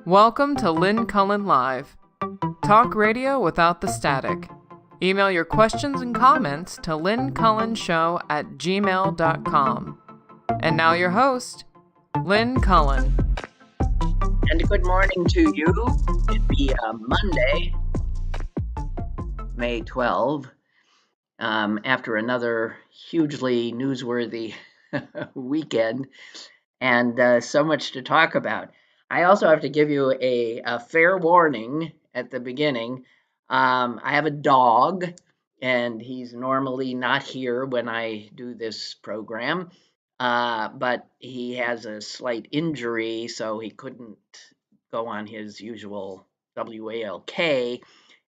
Welcome to Lynn Cullen Live. Talk radio without the static. Email your questions and comments to lynncullenshow@gmail.com. And now your host, Lynn Cullen. And good morning to you. It'd be Monday, May 12, after another hugely newsworthy weekend, and so much to talk about. I also have to give you a fair warning at the beginning. I have a dog, and he's normally not here when I do this program, but he has a slight injury, so he couldn't go on his usual WALK,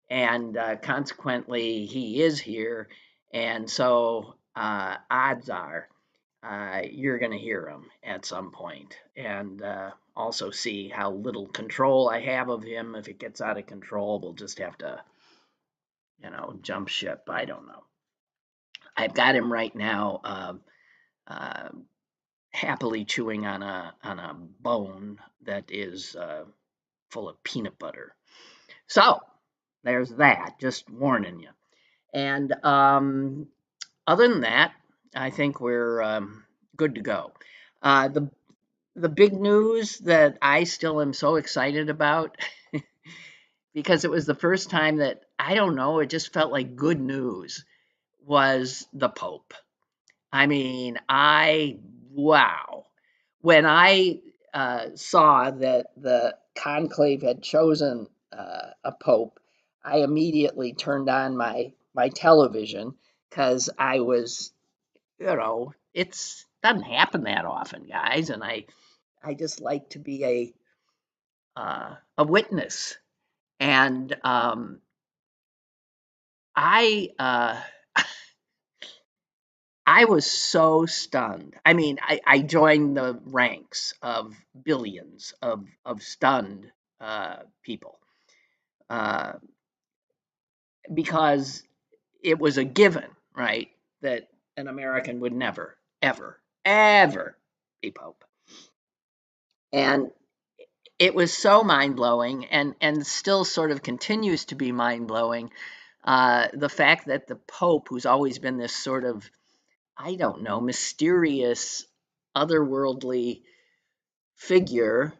and consequently he is here, and so odds are you're going to hear him at some point, and also see how little control I have of him. If it gets out of control, we'll just have to, jump ship. I don't know. I've got him right now happily chewing on a bone that is full of peanut butter. So there's that, just warning you. And other than that, I think we're good to go. The big news that I still am so excited about, because it was the first time that, I don't know, it just felt like good news, was the Pope. I mean, wow. When I saw that the conclave had chosen a Pope, I immediately turned on my television, because I was, it doesn't happen that often, guys, and I just like to be a witness, and I I was so stunned. I mean, I joined the ranks of billions of stunned people, uh, because it was a given, right, that an American would never, ever, ever be Pope. And it was so mind-blowing, and still sort of continues to be mind-blowing, the fact that the Pope, who's always been this sort of, I don't know, mysterious, otherworldly figure,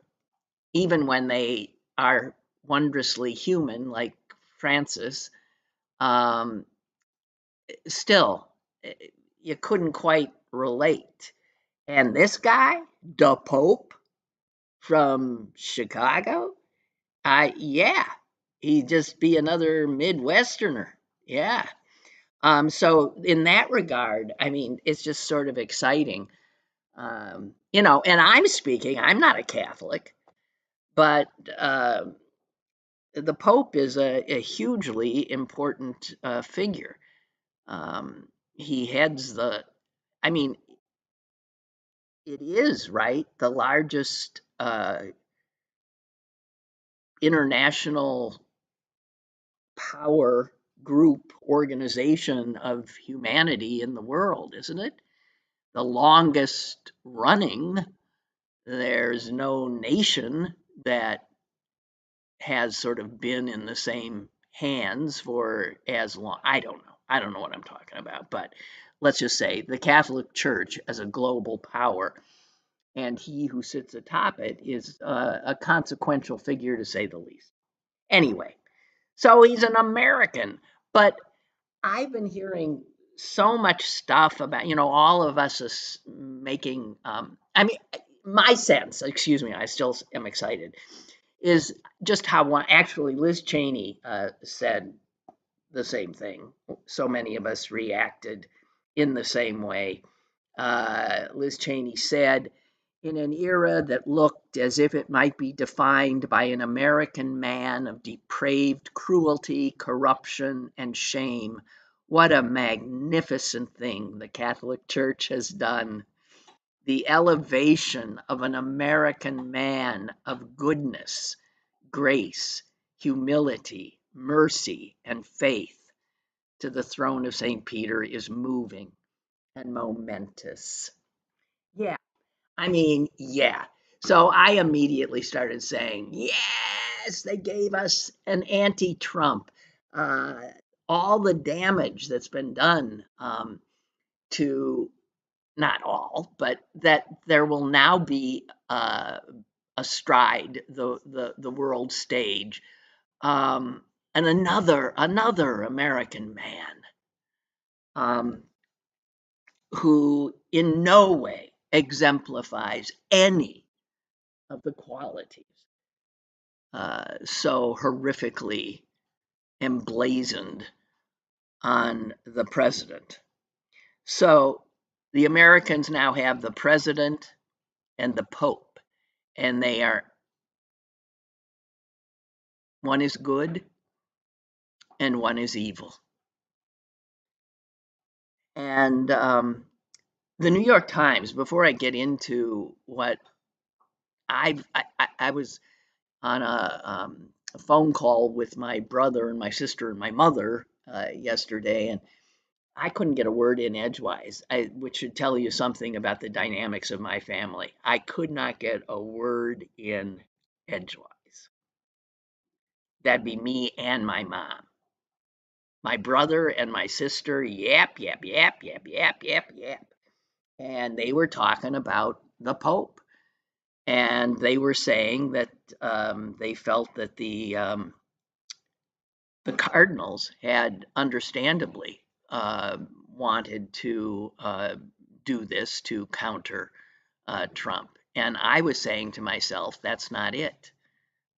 even when they are wondrously human, like Francis, still, you couldn't quite relate. And this guy, the Pope from Chicago, yeah, he'd just be another Midwesterner. Yeah. So in that regard, I mean, it's just sort of exciting. And I'm not a Catholic, but the Pope is a hugely important figure. He heads I mean, it is, right, the largest international power group organization of humanity in the world, isn't it? The longest running. There's no nation that has sort of been in the same hands for as long. I don't know. I don't know what I'm talking about, but let's just say the Catholic Church as a global power, and he who sits atop it is a consequential figure, to say the least. Anyway, so he's an American, but I've been hearing so much stuff about, all of us making, I mean, my sense, excuse me, I still am excited, is just how actually Liz Cheney said the same thing. So many of us reacted in the same way. Liz Cheney said, in an era that looked as if it might be defined by an American man of depraved cruelty, corruption, and shame, what a magnificent thing the Catholic Church has done. The elevation of an American man of goodness, grace, humility, mercy, and faith to the throne of St. Peter is moving and momentous. Yeah, I mean, yeah. So I immediately started saying, yes, they gave us an anti-Trump. All the damage that's been done to, not all, but that there will now be astride the world stage, and another American man who in no way exemplifies any of the qualities so horrifically emblazoned on the president. So the Americans now have the president and the Pope, and they are, one is good and one is evil. And the New York Times, before I get into what I was on a phone call with my brother and my sister and my mother yesterday, and I couldn't get a word in edgewise, which should tell you something about the dynamics of my family. I could not get a word in edgewise. That'd be me and my mom. My brother and my sister, yap, yap, yap, yap, yap, yap, yap. And they were talking about the Pope. And they were saying that they felt that the cardinals had understandably wanted to do this to counter Trump. And I was saying to myself, that's not it.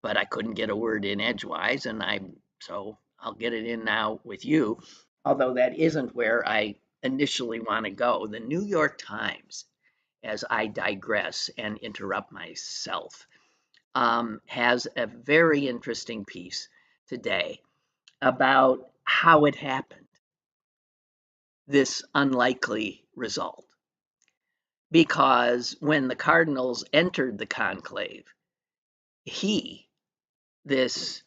But I couldn't get a word in edgewise, and so I'll get it in now with you, although that isn't where I initially want to go. The New York Times, as I digress and interrupt myself, has a very interesting piece today about how it happened, this unlikely result. Because when the cardinals entered the conclave, this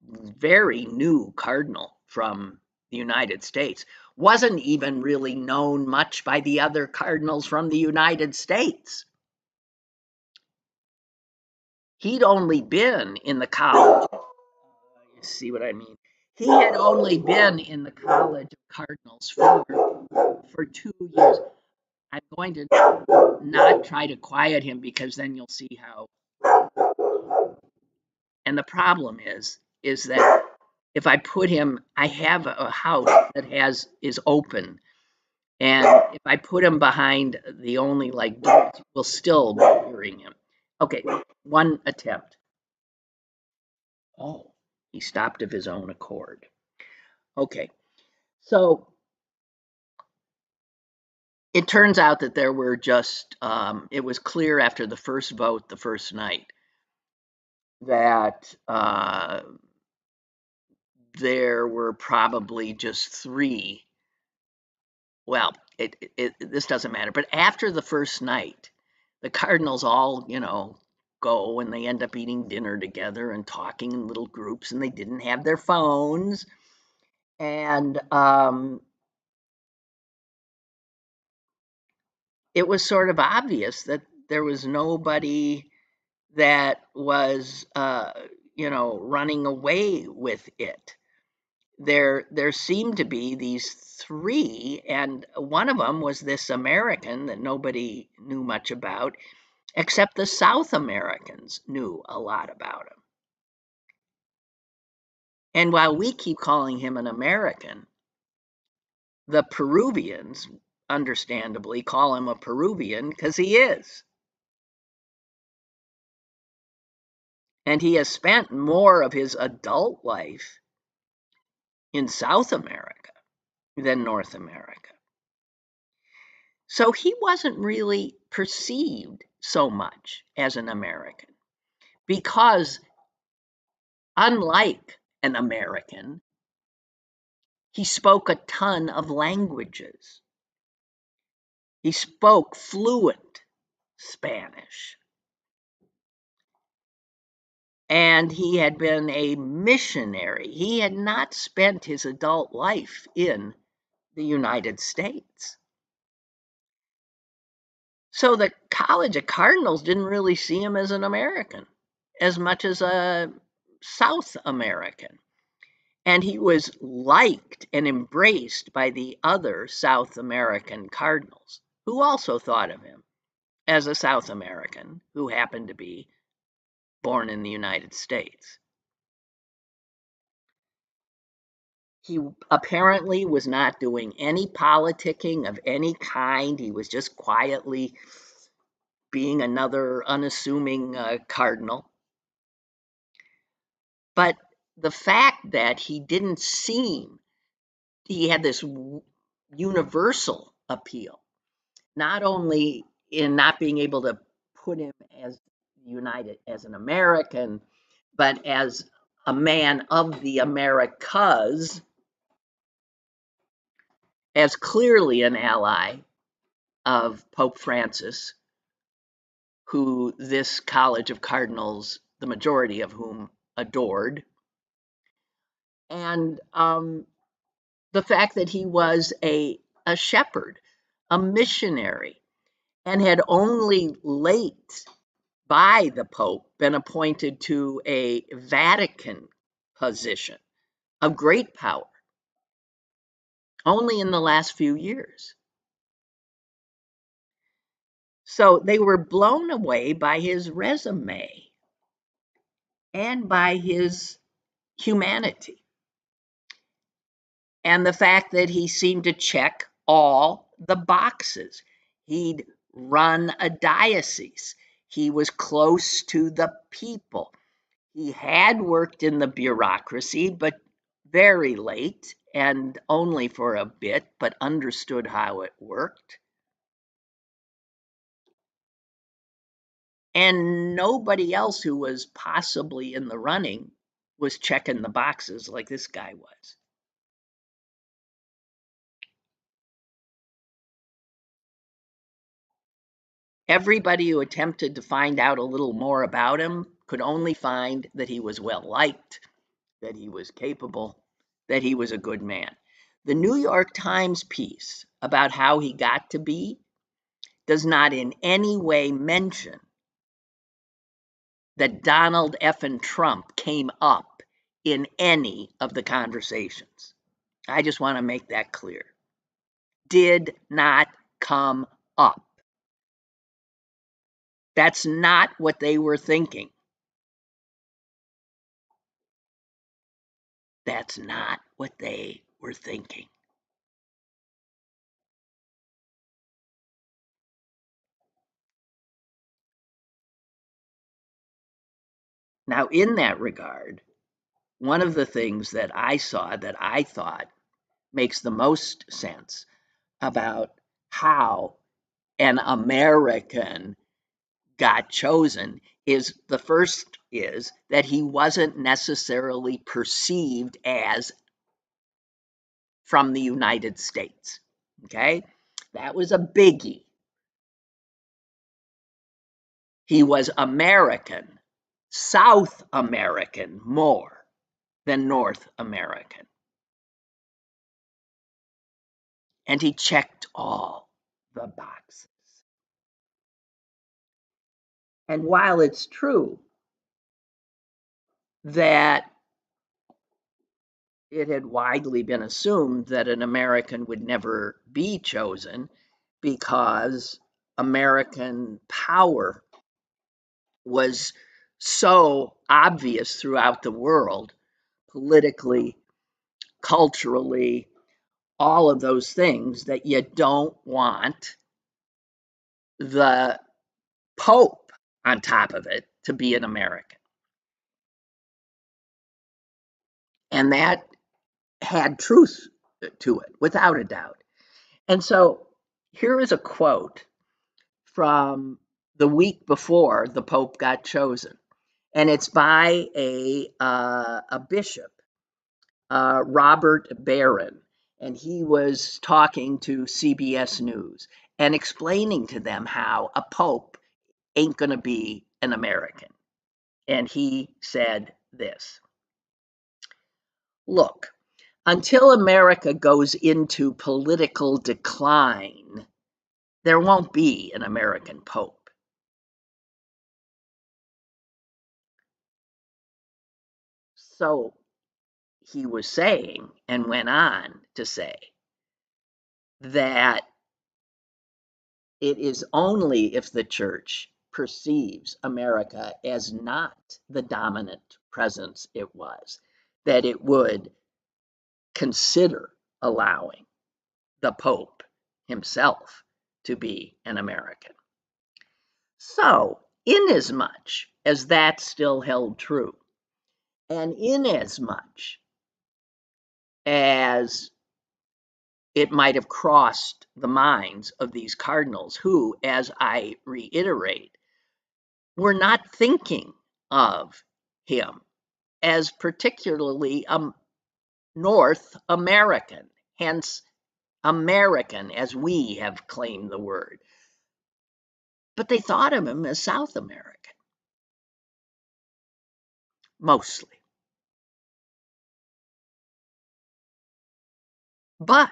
very new cardinal from the United States, wasn't even really known much by the other cardinals from the United States. He'd only been in the college. You see what I mean? He had only been in the College of Cardinals for 2 years. I'm going to not try to quiet him because then you'll see how. And the problem is that if I put him, I have a house that is open, and if I put him behind the only like doors, we'll still be hearing him. Okay, one attempt. Oh, he stopped of his own accord. Okay, so it turns out that there were just, it was clear after the first vote, the first night, that there were probably just three. Well, this doesn't matter. But after the first night, the Cardinals all, go and they end up eating dinner together and talking in little groups, and they didn't have their phones. And it was sort of obvious that there was nobody that was, running away with it. There seemed to be these three, and one of them was this American that nobody knew much about, except the South Americans knew a lot about him. And while we keep calling him an American, the Peruvians understandably call him a Peruvian because he is. And he has spent more of his adult life in South America than North America. So he wasn't really perceived so much as an American because, unlike an American, he spoke a ton of languages. He spoke fluent Spanish. And he had been a missionary. He had not spent his adult life in the United States. So the College of Cardinals didn't really see him as an American as much as a South American. And he was liked and embraced by the other South American cardinals, who also thought of him as a South American who happened to be born in the United States. He apparently was not doing any politicking of any kind. He was just quietly being another unassuming cardinal. But the fact that he didn't seem, he had this universal appeal, not only in not being able to put him as united as an American, but as a man of the Americas, as clearly an ally of Pope Francis, who this College of Cardinals, the majority of whom adored, and the fact that he was a shepherd, a missionary, and had only late by the Pope been appointed to a Vatican position of great power, only in the last few years. So they were blown away by his resume and by his humanity, and the fact that he seemed to check all the boxes. He'd run a diocese. He was close to the people. He had worked in the bureaucracy, but very late and only for a bit, but understood how it worked. And nobody else who was possibly in the running was checking the boxes like this guy was. Everybody who attempted to find out a little more about him could only find that he was well liked, that he was capable, that he was a good man. The New York Times piece about how he got to be does not in any way mention that Donald effing Trump came up in any of the conversations. I just want to make that clear. Did not come up. That's not what they were thinking. That's not what they were thinking. Now, in that regard, one of the things that I saw that I thought makes the most sense about how an American got chosen is the first is that he wasn't necessarily perceived as from the United States. Okay? That was a biggie. He was American, South American more than North American. And he checked all the boxes. And while it's true that it had widely been assumed that an American would never be chosen because American power was so obvious throughout the world, politically, culturally, all of those things, that you don't want the Pope on top of it to be an American. And that had truth to it, without a doubt. And so here is a quote from the week before the Pope got chosen, and it's by a bishop, Robert Barron, and he was talking to CBS News and explaining to them how a Pope ain't going to be an American. And he said this: "Look, until America goes into political decline, there won't be an American Pope. So he was saying, and went on to say, that it is only if the church perceives America as not the dominant presence it was that it would consider allowing the Pope himself to be an American. So, inasmuch as that still held true, and inasmuch as it might have crossed the minds of these cardinals who, as I reiterate, were not thinking of him as particularly North American, hence American as we have claimed the word. But they thought of him as South American, mostly. But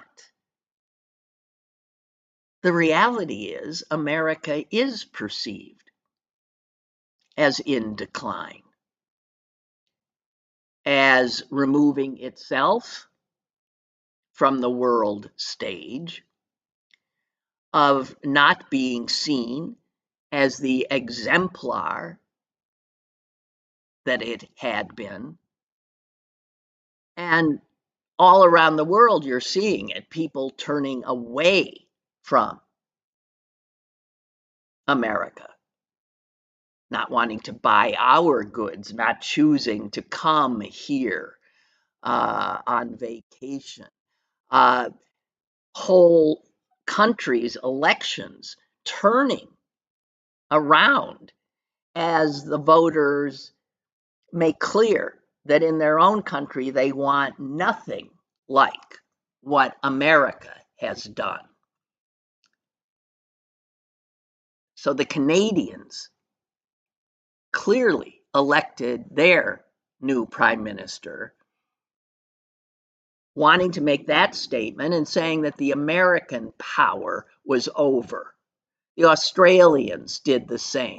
the reality is America is perceived as in decline, as removing itself from the world stage, of not being seen as the exemplar that it had been. And all around the world, you're seeing it, people turning away from America, not wanting to buy our goods, not choosing to come here on vacation. Whole countries' elections turning around as the voters make clear that in their own country they want nothing like what America has done. So the Canadians clearly elected their new prime minister, wanting to make that statement and saying that the American power was over. The Australians did the same.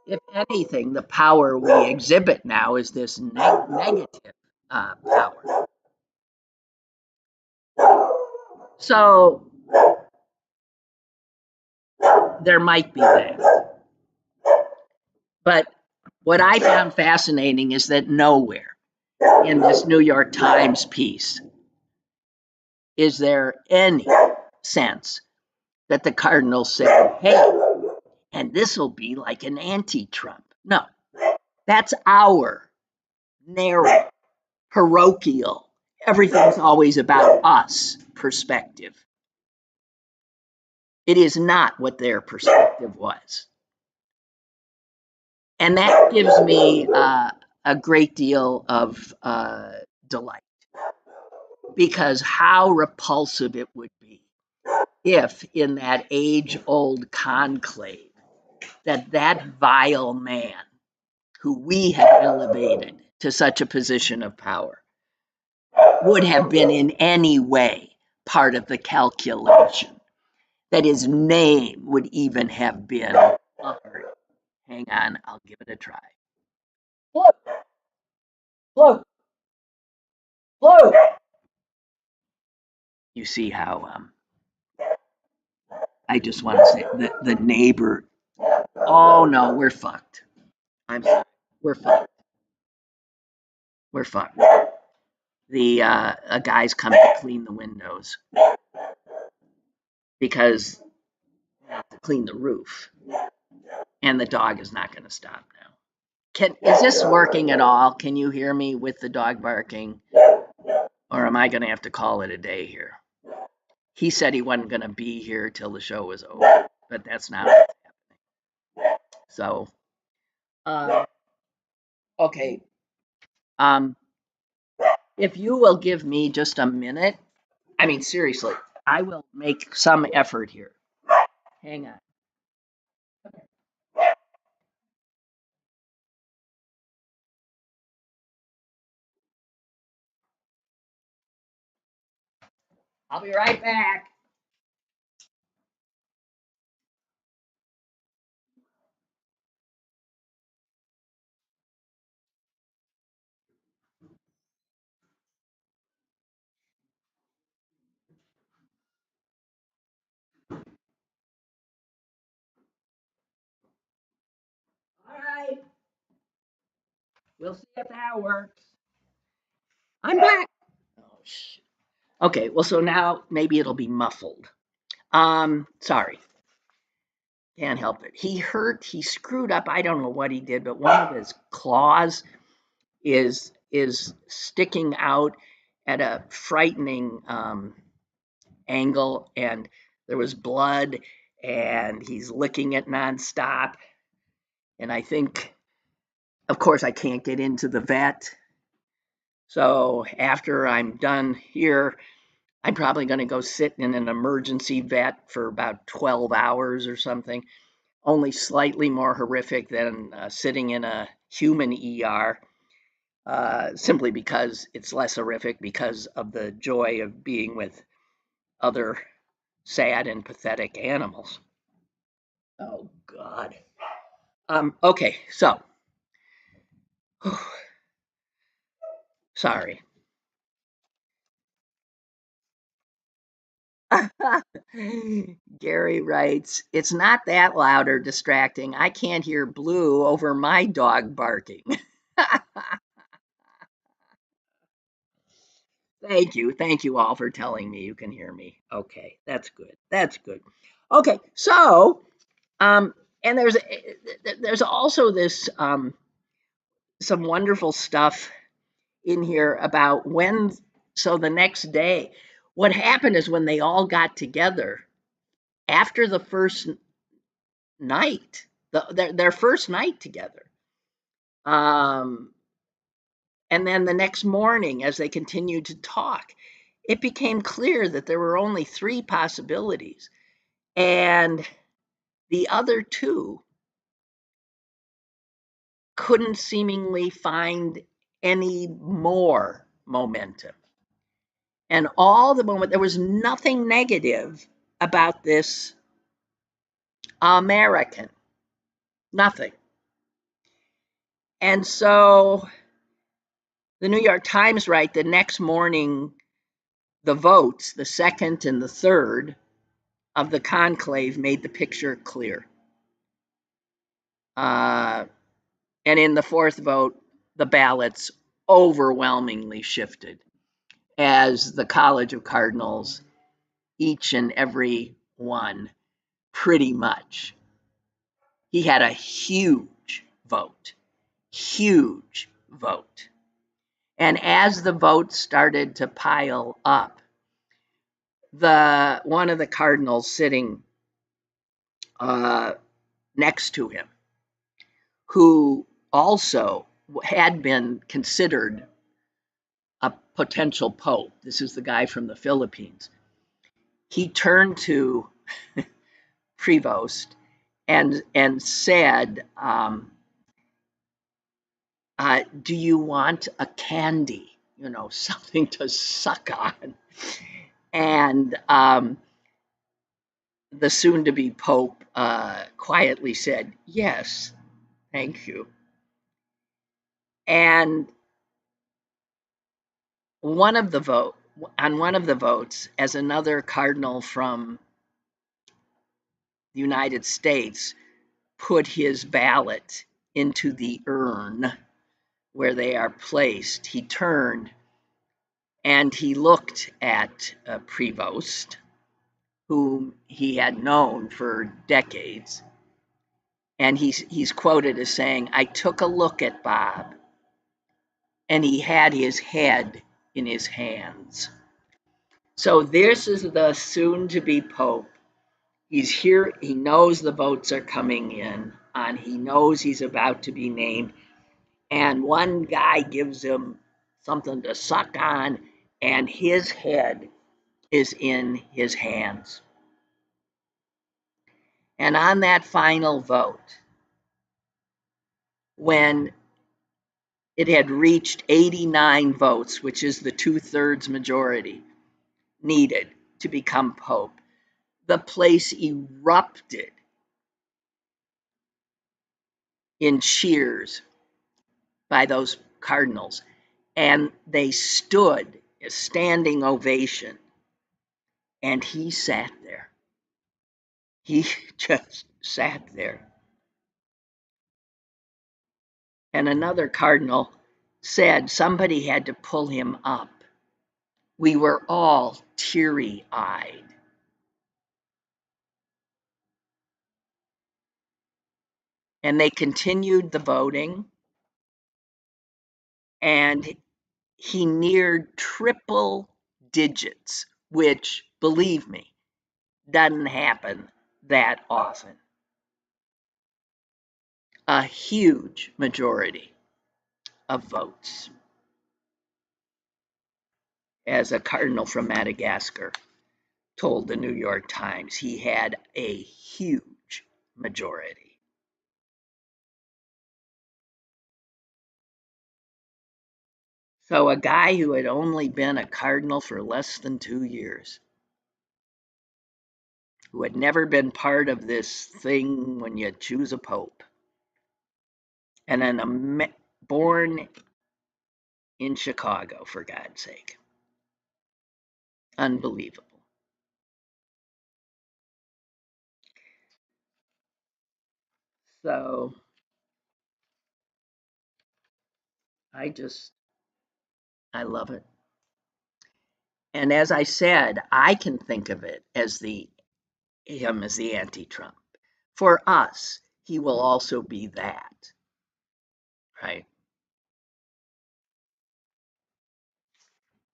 If anything, the power we exhibit now is this negative power. So there might be that. But what I found fascinating is that nowhere in this New York Times piece is there any sense that the cardinals said, hey, and this will be like an anti-Trump. No, that's our narrow, parochial, everything's always about us perspective. It is not what their perspective was. And that gives me a great deal of delight, because how repulsive it would be if in that age-old conclave that vile man who we have elevated to such a position of power would have been in any way part of the calculation, that his name would even have been uttered. Hang on, I'll give it a try. Float, float, float. You see how I just want to say the neighbor. Oh no, we're fucked. I'm sorry, we're fucked. We're fucked. The a guy's come to clean the windows because we have to clean the roof, and the dog is not going to stop now. Is this working at all? Can you hear me with the dog barking, or am I going to have to call it a day here? He said he wasn't going to be here till the show was over, but that's not what's happening. So, okay. If you will give me just a minute, I mean, seriously, I will make some effort here. Hang on. I'll be right back. We'll see if that works. I'm back. Oh, shit. Okay, well, so now maybe it'll be muffled. Sorry. Can't help it. He screwed up. I don't know what he did, but one of his claws is sticking out at a frightening angle, and there was blood, and he's licking it nonstop. And I think, of course, I can't get into the vet. So after I'm done here, I'm probably going to go sit in an emergency vet for about 12 hours or something, only slightly more horrific than sitting in a human ER, simply because it's less horrific because of the joy of being with other sad and pathetic animals. Oh, God. Okay, so, sorry. Gary writes, it's not that loud or distracting. I can't hear Blue over my dog barking. Thank you. Thank you all for telling me you can hear me. Okay, that's good. That's good. Okay, so and there's also this some wonderful stuff in here about when. So the next day, what happened is when they all got together after the first night, their first night together, um, and then the next morning, as they continued to talk, it became clear that there were only three possibilities, and the other two couldn't seemingly find any more momentum. And all the moment, there was nothing negative about this American, nothing. And so the New York Times write the next morning, the votes, the second and the third of the conclave, made the picture clear. And in the fourth vote, the ballots overwhelmingly shifted as the College of Cardinals, each and every one, pretty much. He had a huge vote, huge vote. And as the votes started to pile up, one of the cardinals sitting next to him, who also had been considered a potential pope, this is the guy from the Philippines, he turned to Prevost and said, do you want a candy? You know, something to suck on. And the soon-to-be Pope quietly said, yes, thank you. And on one of the votes, as another cardinal from the United States put his ballot into the urn where they are placed, he turned and he looked at Prevost, whom he had known for decades, and he's quoted as saying, I took a look at Bob, and he had his head in his hands. So this is the soon-to-be Pope. He's here. He knows the votes are coming in, and he knows he's about to be named. And one guy gives him something to suck on, and his head is in his hands. And on that final vote, when it had reached 89 votes, which is the 2/3 majority needed to become Pope, the place erupted in cheers by those cardinals. And they stood, a standing ovation, and he sat there. He just sat there. And another cardinal said somebody had to pull him up. We were all teary-eyed. And they continued the voting, and he neared triple digits, which, believe me, doesn't happen that often. A huge majority of votes, as a cardinal from Madagascar told the New York Times. He had a huge majority. So a guy who had only been a cardinal for less than 2 years, who had never been part of this thing when you choose a pope, and then born in Chicago, for God's sake. Unbelievable. So I love it. And as I said, I can think of it as him as the anti-Trump. For us, he will also be that, right?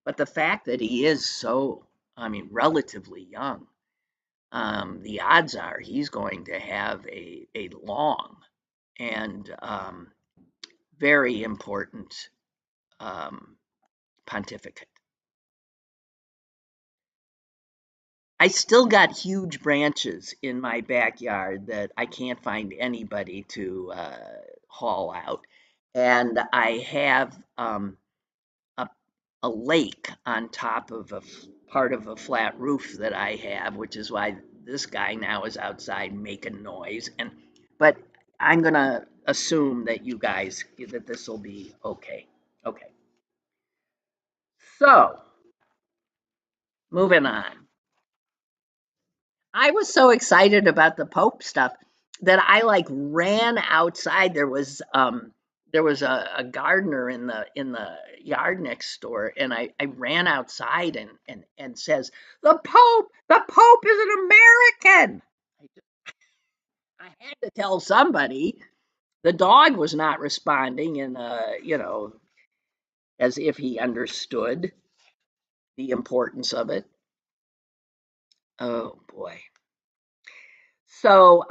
But the fact that he is so, relatively young, the odds are he's going to have a long and very important pontificate. I still got huge branches in my backyard that I can't find anybody to haul out. And I have a, a lake on top of part of a flat roof that I have, which is why this guy now is outside making noise. But I'm going to assume that that this will be okay. Okay. So, moving on. I was so excited about the Pope stuff that I like ran outside. There was a gardener in the yard next door, and I ran outside and says, the Pope is an American. I had to tell somebody. The dog was not responding, and as if he understood the importance of it. Oh boy. So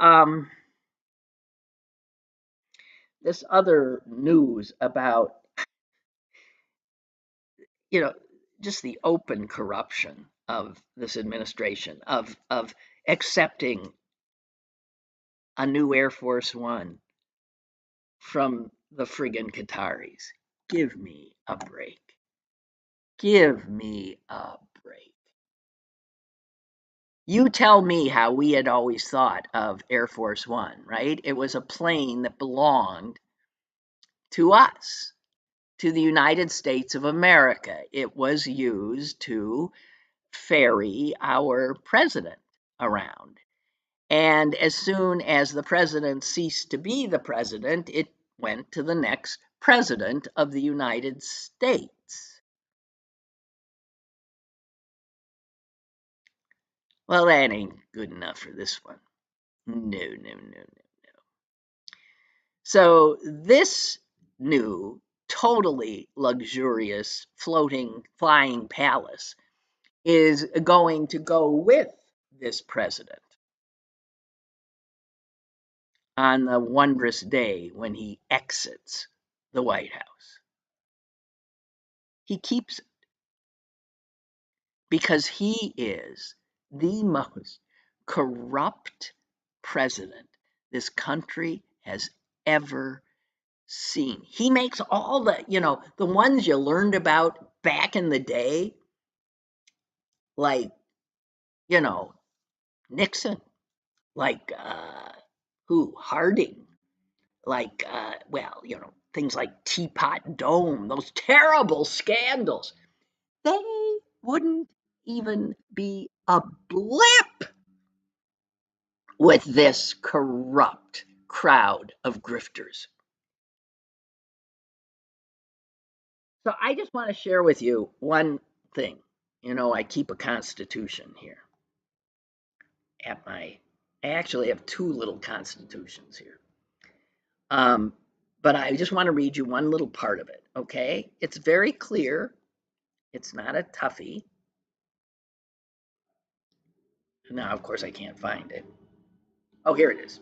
this other news about you know just the open corruption of this administration of accepting a new Air Force One from the friggin' Qataris. Give me a break. Give me a break. You tell me how we had always thought of Air Force One, right? It was a plane that belonged to us, to the United States of America. It was used to ferry our president around. And as soon as the president ceased to be the president, it went to the next president of the United States. Well, that ain't good enough for this one. No, no, no, no, no. So this new, totally luxurious flying palace is going to go with this president on the wondrous day when he exits the White House. He keeps it because he is the most corrupt president this country has ever seen. He makes all the ones you learned about back in the day, like, Nixon, like, Harding, like, things like Teapot Dome, those terrible scandals. They wouldn't even be a blip with this corrupt crowd of grifters. So I just want to share with you one thing. You know, I keep a constitution here at my, I actually have two little constitutions here. Um, but I just want to read you one little part of it, okay? It's very clear. It's not a toughie. Now, of course, I can't find it. Oh, here it is.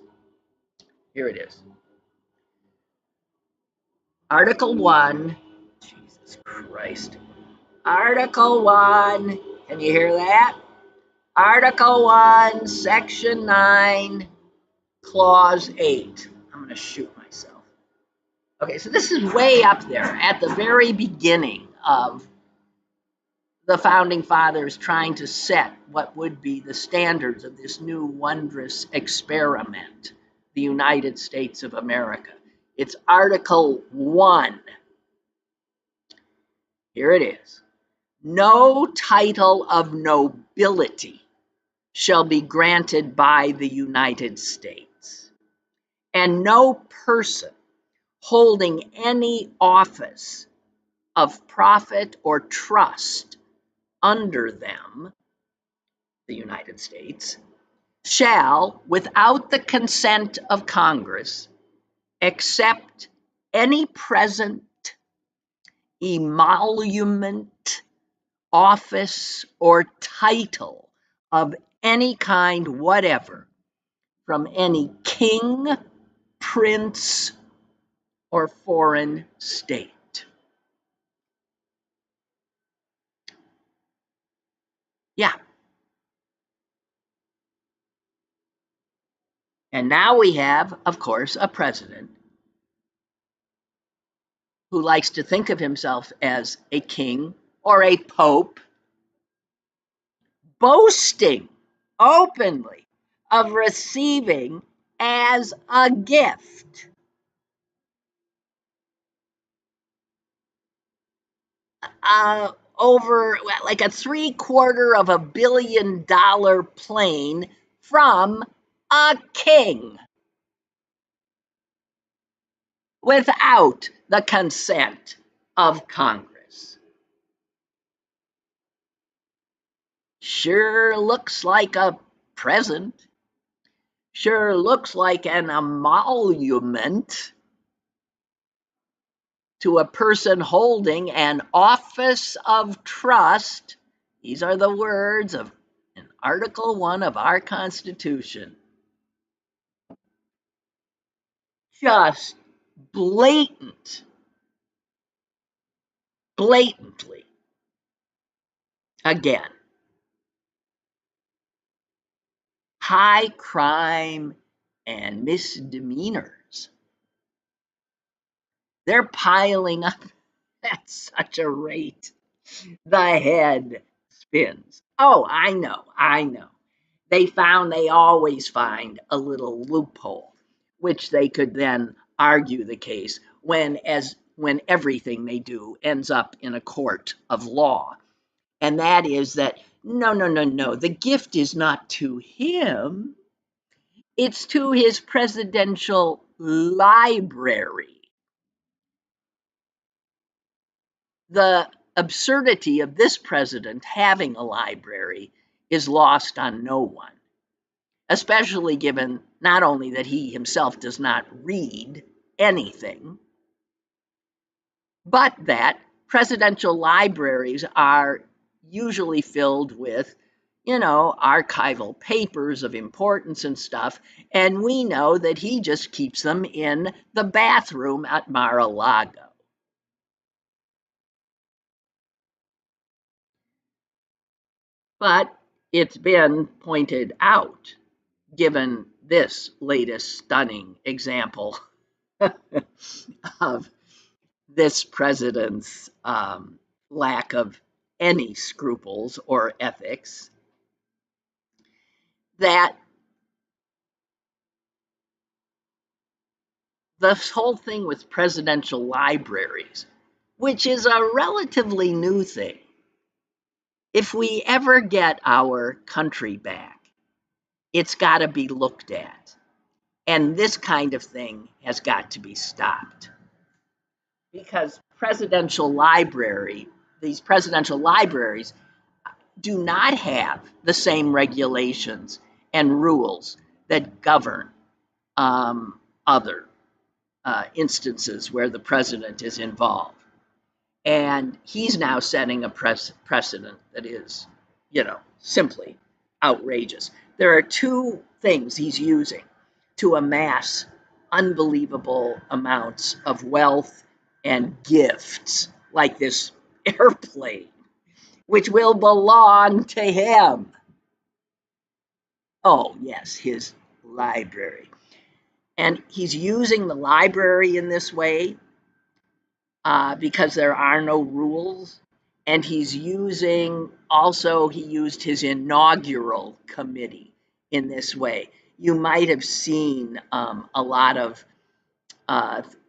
Here it is. Article 1. Jesus Christ. Article 1. Can you hear that? Article 1, Section 9, Clause 8. I'm going to shoot myself. Okay, so this is way up there at the very beginning of the founding fathers trying to set what would be the standards of this new wondrous experiment, the United States of America. It's Article 1. Here it is. No title of nobility shall be granted by the United States, and no person holding any office of profit or trust under them, the United States, shall, without the consent of Congress, accept any present, emolument, office, or title of any kind whatever from any king, prince, or foreign state. Yeah. And now we have, of course, a president who likes to think of himself as a king or a pope, boasting openly of receiving as a gift over like a $750 million plane from a king without the consent of Congress. Sure looks like a present. Sure looks like an emolument to a person holding an office of trust. These are the words of in Article 1 of our Constitution. Just blatantly, again, high crime and misdemeanors. They're piling up at such a rate. The head spins. Oh, I know. They always find a little loophole, which they could then argue the case when everything they do ends up in a court of law. And that is that no. The gift is not to him. It's to his presidential library. The absurdity of this president having a library is lost on no one, especially given not only that he himself does not read anything, but that presidential libraries are usually filled with, archival papers of importance and stuff, and we know that he just keeps them in the bathroom at Mar-a-Lago. But it's been pointed out, given this latest stunning example of this president's lack of any scruples or ethics, that this whole thing with presidential libraries, which is a relatively new thing, if we ever get our country back, it's got to be looked at. And this kind of thing has got to be stopped. Because presidential library, these presidential libraries do not have the same regulations and rules that govern other instances where the president is involved. And he's now setting a precedent that is, simply outrageous. There are two things he's using to amass unbelievable amounts of wealth and gifts, like this airplane, which will belong to him. Oh, yes, his library. And he's using the library in this way because there are no rules. And he used his inaugural committee in this way. You might have seen a lot of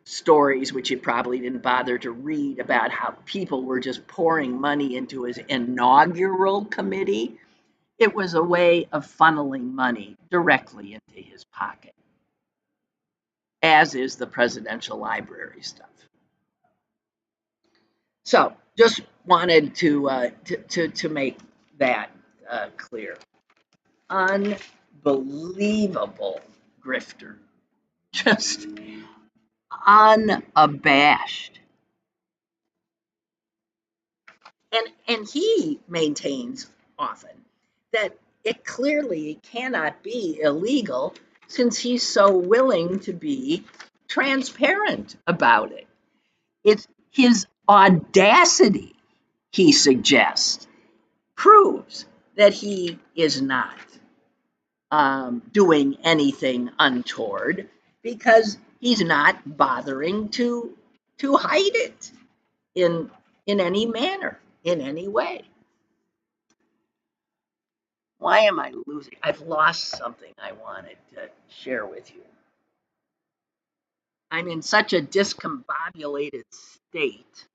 stories, which you probably didn't bother to read, about how people were just pouring money into his inaugural committee. It was a way of funneling money directly into his pocket, as is the presidential library stuff. So just wanted to make that clear. Unbelievable grifter, just unabashed. And he maintains often that it clearly cannot be illegal since he's so willing to be transparent about it. It's his audacity, he suggests, proves that he is not doing anything untoward because he's not bothering to hide it in any manner, in any way. Why am I losing? I've lost something I wanted to share with you. I'm in such a discombobulated state.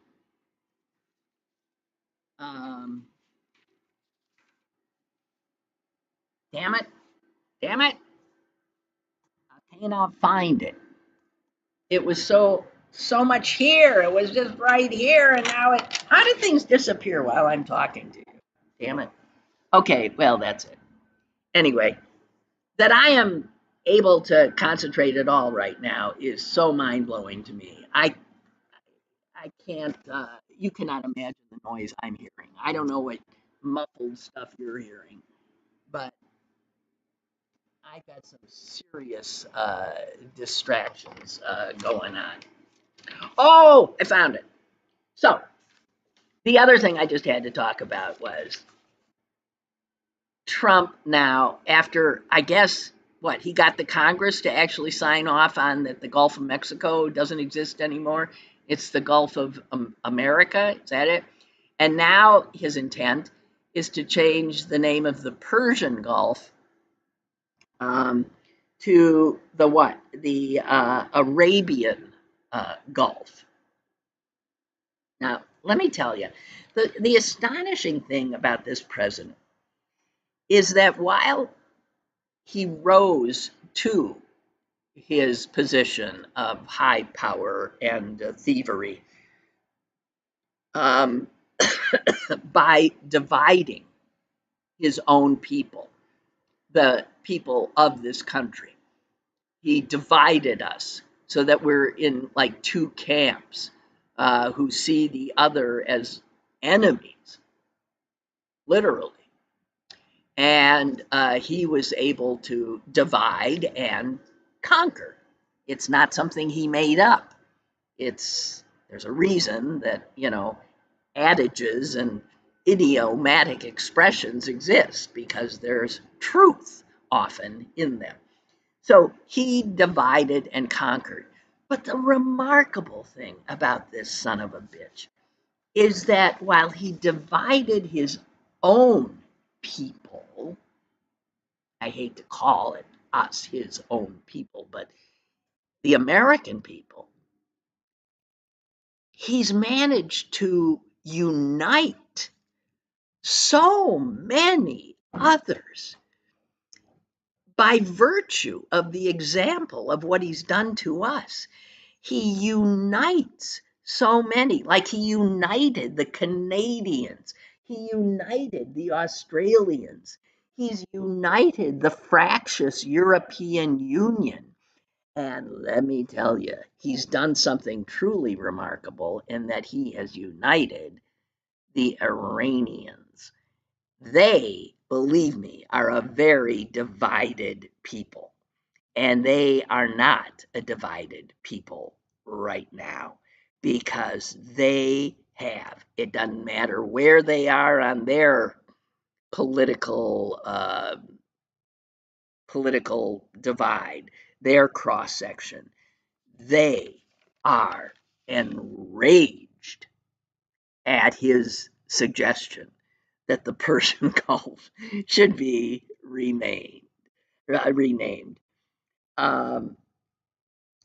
Damn it. Damn it. I cannot find it. It was so much here. It was just right here. And now how did things disappear while I'm talking to you? Damn it. Okay, well, that's it. Anyway, that I am able to concentrate at all right now is so mind-blowing to me. I can't, you cannot imagine the noise I'm hearing. I don't know what muffled stuff you're hearing, but I got some serious distractions going on. Oh, I found it. So, the other thing I just had to talk about was Trump now, after, I guess, he got the Congress to actually sign off on that the Gulf of Mexico doesn't exist anymore. It's the Gulf of America. Is that it? And now his intent is to change the name of the Persian Gulf to the Arabian Gulf. Now, let me tell you, the astonishing thing about this president is that while he rose to his position of high power and thievery by dividing his own people, the people of this country. He divided us so that we're in like two camps who see the other as enemies, literally. And he was able to divide and conquer. It's not something he made up. There's a reason that, adages and idiomatic expressions exist because there's truth often in them. So he divided and conquered. But the remarkable thing about this son of a bitch is that while he divided his own people, I hate to call it us his own people, but the American people, he's managed to unite so many others by virtue of the example of what he's done to us. He unites so many. Like he united the Canadians, he united the Australians, he's united the fractious European Union. And let me tell you, he's done something truly remarkable in that he has united the Iranians. They, believe me, are a very divided people. And they are not a divided people right now because they have, it doesn't matter where they are on their political political divide, their cross section, they are enraged at his suggestion that the Persian Gulf should be renamed. Um,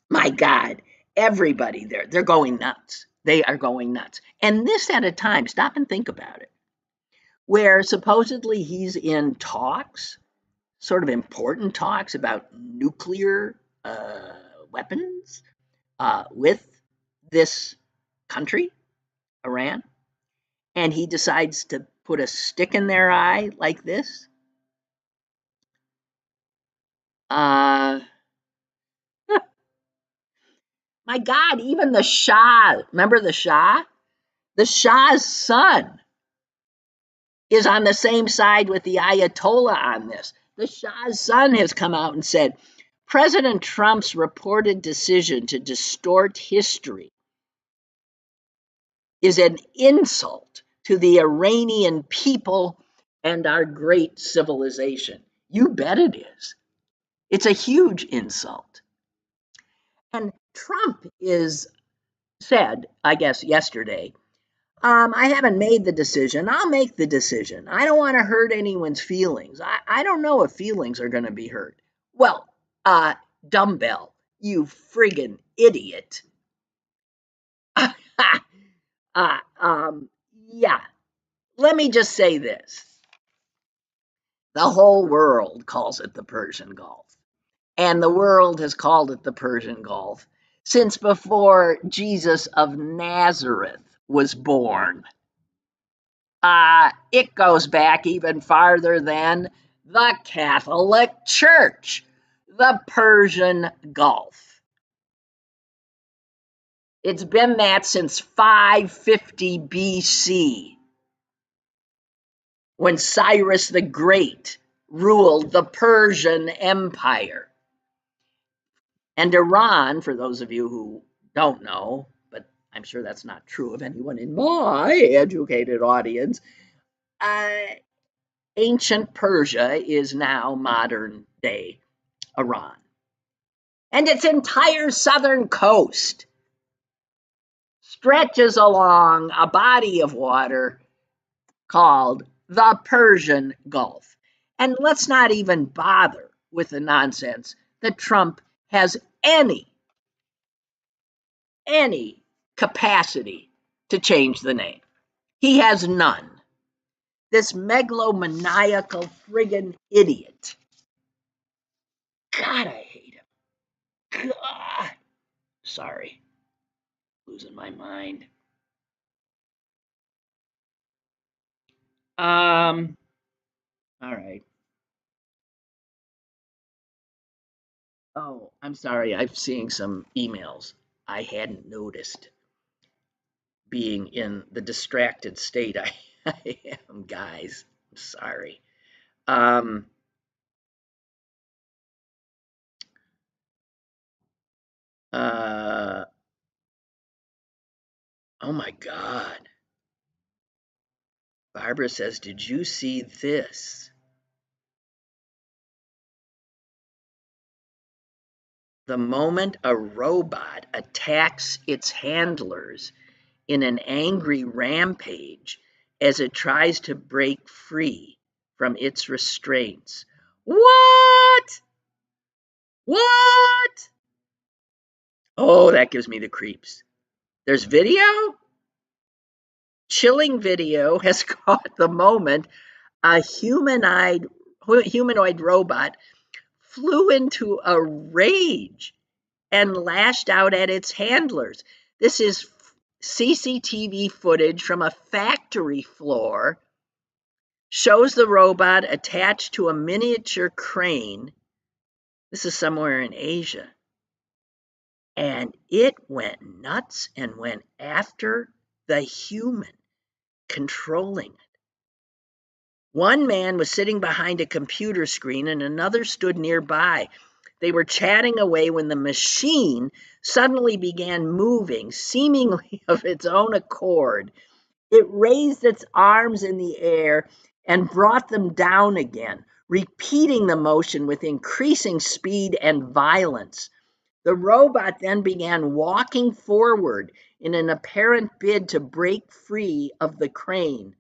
my God, everybody there, they're going nuts. They are going nuts. And this at a time, stop and think about it, where supposedly he's in talks, sort of important talks about nuclear weapons with this country, Iran, and he decides to put a stick in their eye like this. Uh, my God, even the Shah, remember the Shah? The Shah's son is on the same side with the Ayatollah on this. The Shah's son has come out and said President Trump's reported decision to distort history is an insult to the Iranian people and our great civilization. You bet it is. It's a huge insult. And Trump is said, I guess yesterday, I haven't made the decision. I'll make the decision. I don't want to hurt anyone's feelings. I don't know if feelings are going to be hurt. Well, dumbbell, you friggin' idiot. Yeah, let me just say this. The whole world calls it the Persian Gulf. And the world has called it the Persian Gulf since before Jesus of Nazareth was born. It goes back even farther than the Catholic Church, the Persian Gulf. It's been that since 550 BC, when Cyrus the Great ruled the Persian Empire. And Iran, for those of you who don't know, but I'm sure that's not true of anyone in my educated audience, ancient Persia is now modern day Iran. And its entire southern coast stretches along a body of water called the Persian Gulf. And let's not even bother with the nonsense that Trump has any capacity to change the name. He has none. This megalomaniacal friggin' idiot. God, I hate him. God. Sorry. Losing my mind. All right. Oh, I'm sorry. I'm seeing some emails I hadn't noticed, being in the distracted state I am, guys. I'm sorry. Um, uh, oh my God. Barbara says, did you see this? The moment a robot attacks its handlers in an angry rampage as it tries to break free from its restraints. What? What? Oh, that gives me the creeps. There's video? Chilling video has caught the moment a humanoid robot flew into a rage and lashed out at its handlers. This is CCTV footage from a factory floor shows the robot attached to a miniature crane. This is somewhere in Asia. And it went nuts and went after the human, controlling it. One man was sitting behind a computer screen and another stood nearby. They were chatting away when the machine suddenly began moving, seemingly of its own accord. It raised its arms in the air and brought them down again, repeating the motion with increasing speed and violence. The robot then began walking forward in an apparent bid to break free of the crane.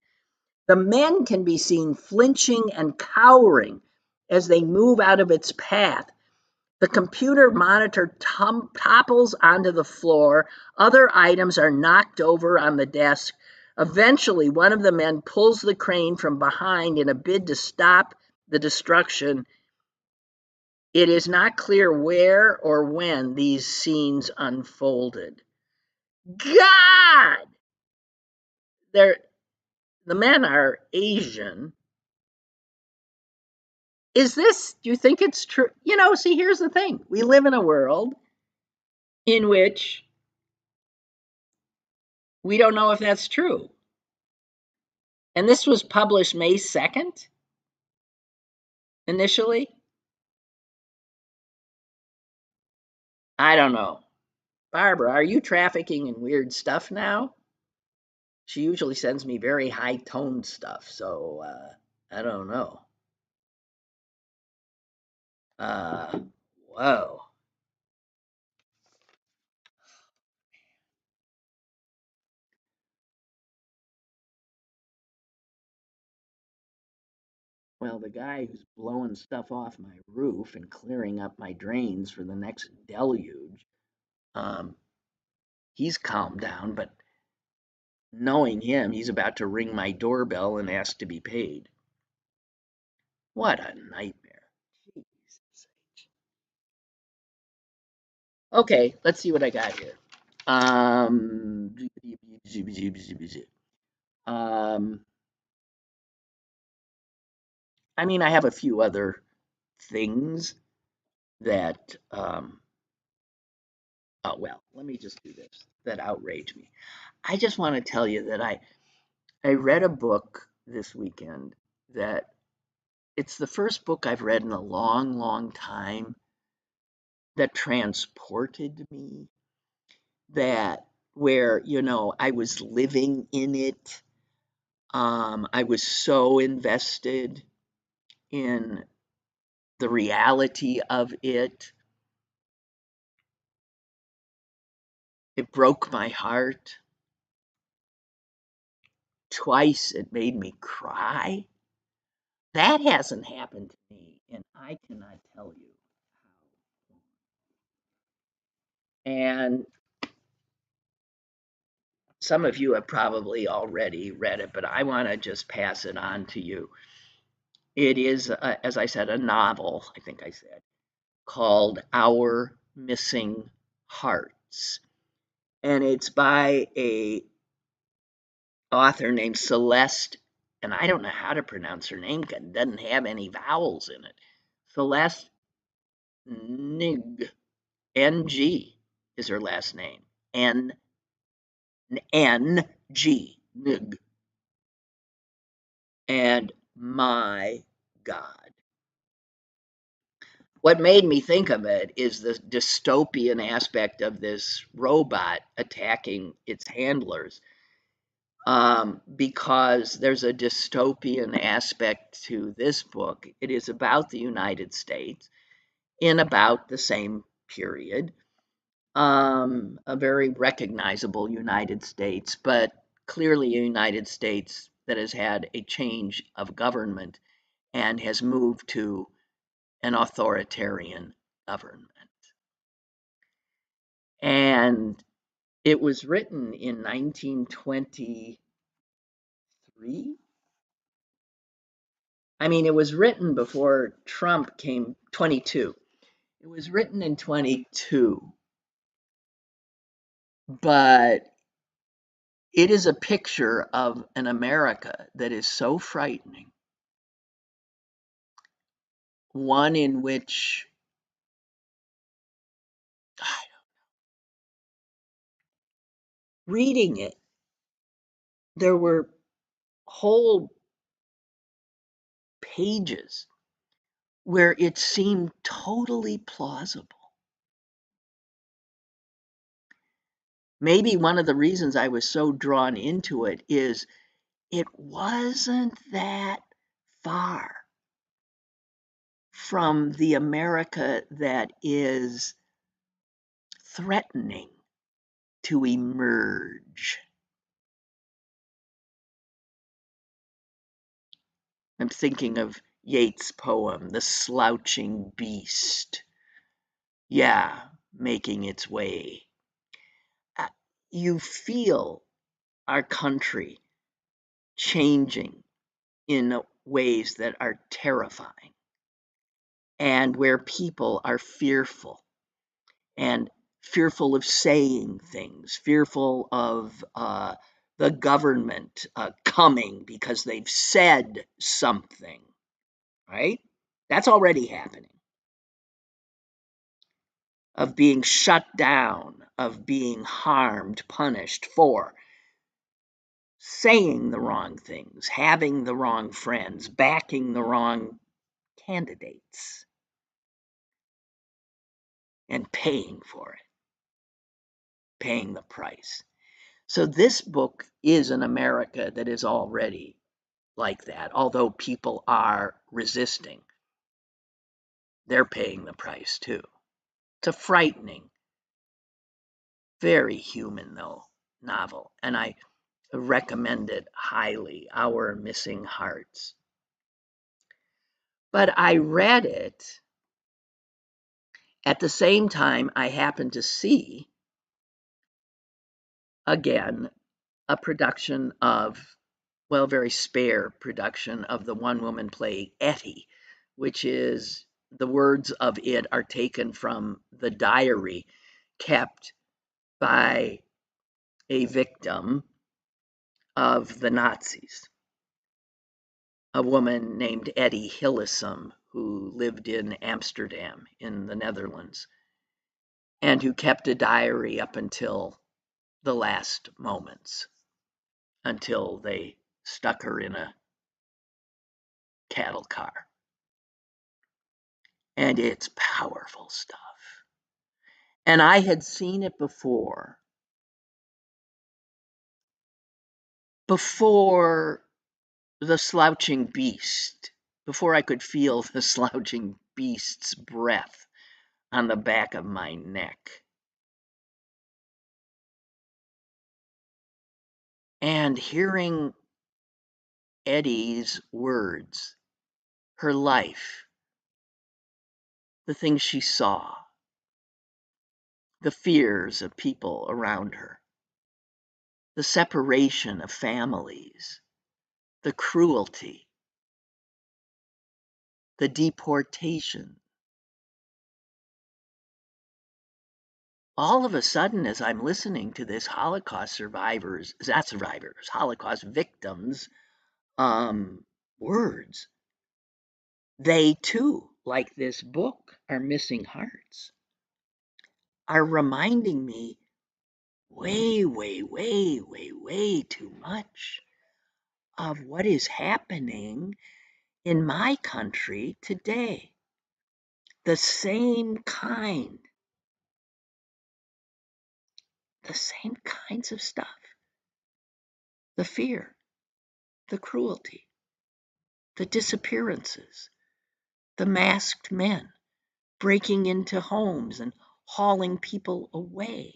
The men can be seen flinching and cowering as they move out of its path. The computer monitor topples onto the floor. Other items are knocked over on the desk. Eventually, one of the men pulls the crane from behind in a bid to stop the destruction. It is not clear where or when these scenes unfolded. God! The men are Asian. Do you think it's true? See, here's the thing. We live in a world in which we don't know if that's true. And this was published May 2nd, initially. I don't know. Barbara, are you trafficking in weird stuff now? She usually sends me very high-toned stuff, so I don't know. Whoa. Well, the guy who's blowing stuff off my roof and clearing up my drains for the next deluge, he's calmed down, but knowing him, he's about to ring my doorbell and ask to be paid. What a nightmare. Jesus. Okay, let's see what I got here. Um, I have a few other things that, oh, well, let me just do this, that outrage me. I just want to tell you that I read a book this weekend that it's the first book I've read in a long, long time that transported me, that where, I was living in it. I was so invested in the reality of it. It broke my heart. Twice it made me cry. That hasn't happened to me, and I cannot tell you how. And some of you have probably already read it, but I want to just pass it on to you. It is, as I said, a novel, I think I said, called Our Missing Hearts. And it's by a author named Celeste, and I don't know how to pronounce her name because it doesn't have any vowels in it. Celeste Nig, N-G is her last name. N-G, Nig. And my God. What made me think of it is the dystopian aspect of this robot attacking its handlers. Because there's a dystopian aspect to this book. It is about the United States in about the same period. A very recognizable United States, but clearly a United States that has had a change of government and has moved to an authoritarian government. And it was written in 1923. It was written before Trump came, 22. It was written in 22, but It is a picture of an America that is so frightening, one in which reading it, there were whole pages where it seemed totally plausible. Maybe one of the reasons I was so drawn into it is it wasn't that far from the America that is threatening to emerge. I'm thinking of Yeats' poem, The Slouching Beast. Yeah, making its way. You feel our country changing in ways that are terrifying, and where people are fearful and fearful of saying things, fearful of the government coming because they've said something, right? That's already happening. Of being shut down, of being harmed, punished for saying the wrong things, having the wrong friends, backing the wrong candidates, and paying for it, paying the price. So this book is an America that is already like that, although people are resisting. They're paying the price too. It's a frightening, very human, though, novel, and I recommend it highly, Our Missing Hearts. But I read it at the same time I happened to see, again, a production of, well, very spare production of the one-woman play Etty, which is, the words of it are taken from the diary kept by a victim of the Nazis, a woman named Etty Hillesum, who lived in Amsterdam in the Netherlands, and who kept a diary up until the last moments, until they stuck her in a cattle car. And it's powerful stuff. And I had seen it before the slouching beast, before I could feel the slouching beast's breath on the back of my neck. And hearing Etty's words, her life, the things she saw, the fears of people around her, the separation of families, the cruelty, the deportation. All of a sudden, as I'm listening to this Holocaust Holocaust victims' words, they too, like this book, Our Missing Hearts, are reminding me way, way, way, way, way too much of what is happening in my country today. The same kinds of stuff. The fear, the cruelty, the disappearances, the masked men breaking into homes and hauling people away.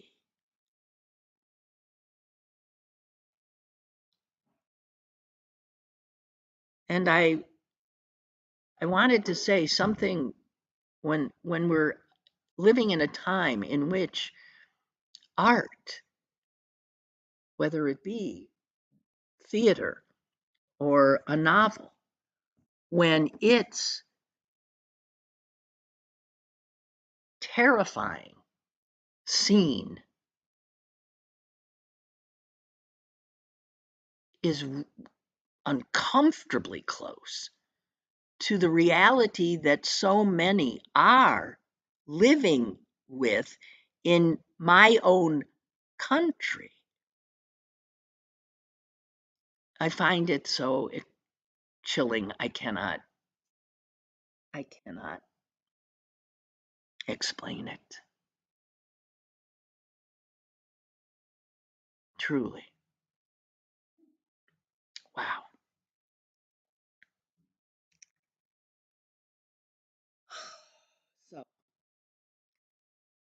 And I wanted to say something when we're living in a time in which art, whether it be theater or a novel, when it's terrifying scene is uncomfortably close to the reality that so many are living with in my own country. I find it so chilling. I cannot explain it. Truly. Wow. So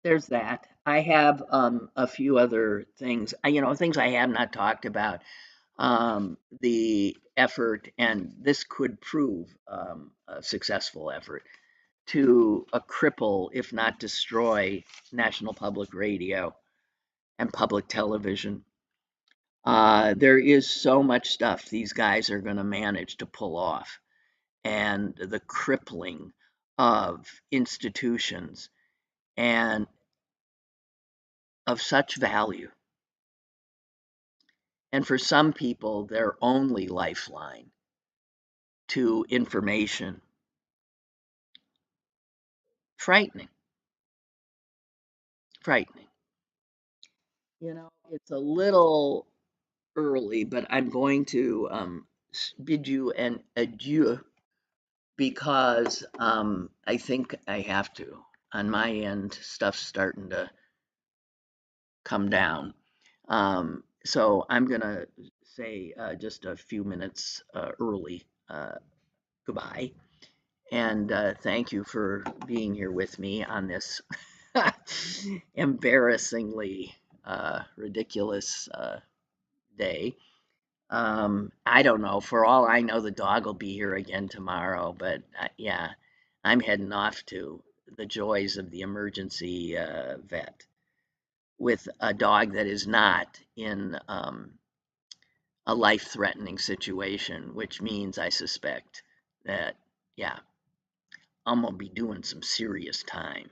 there's that. I have a few other things, things I have not talked about. The effort, and this could prove a successful effort to cripple, if not destroy, National Public Radio and public television. There is so much stuff these guys are going to manage to pull off, and the crippling of institutions and of such value. And for some people, their only lifeline to information. Frightening. Frightening. It's a little early, but I'm going to bid you an adieu because I think I have to. On my end, stuff's starting to come down. So I'm going to say just a few minutes early goodbye. And thank you for being here with me on this embarrassingly ridiculous day. I don't know. For all I know, the dog will be here again tomorrow. But yeah, I'm heading off to the joys of the emergency vet with a dog that is not in a life-threatening situation, which means I suspect that, yeah, I'm gonna be doing some serious time.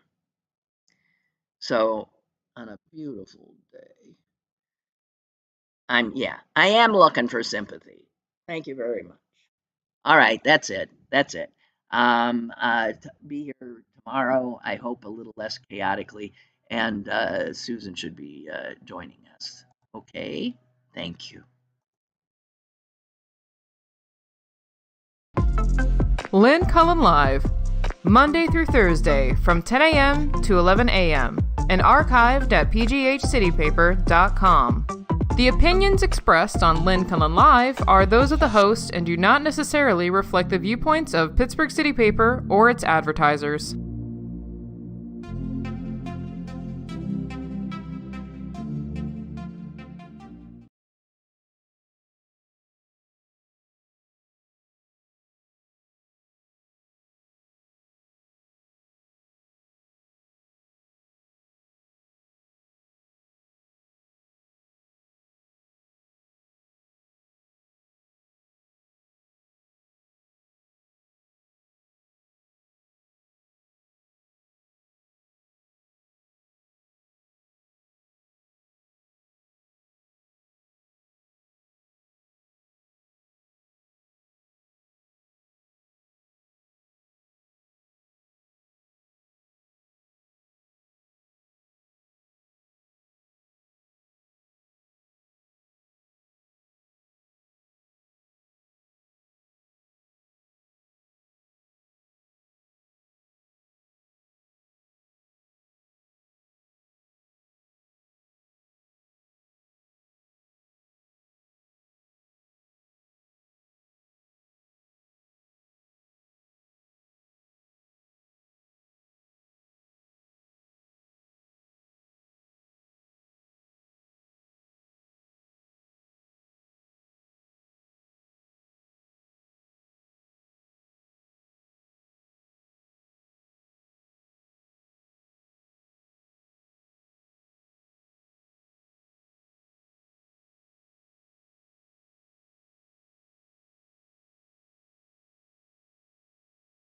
So on a beautiful day, I am looking for sympathy. Thank you very much. All right, that's it. That's it. Be here tomorrow. I hope a little less chaotically, and Susan should be joining us. Okay, thank you. Lynn Cullen Live, Monday through Thursday from 10 a.m. to 11 a.m. and archived at pghcitypaper.com. The opinions expressed on Lynn Cullen Live are those of the host and do not necessarily reflect the viewpoints of Pittsburgh City Paper or its advertisers.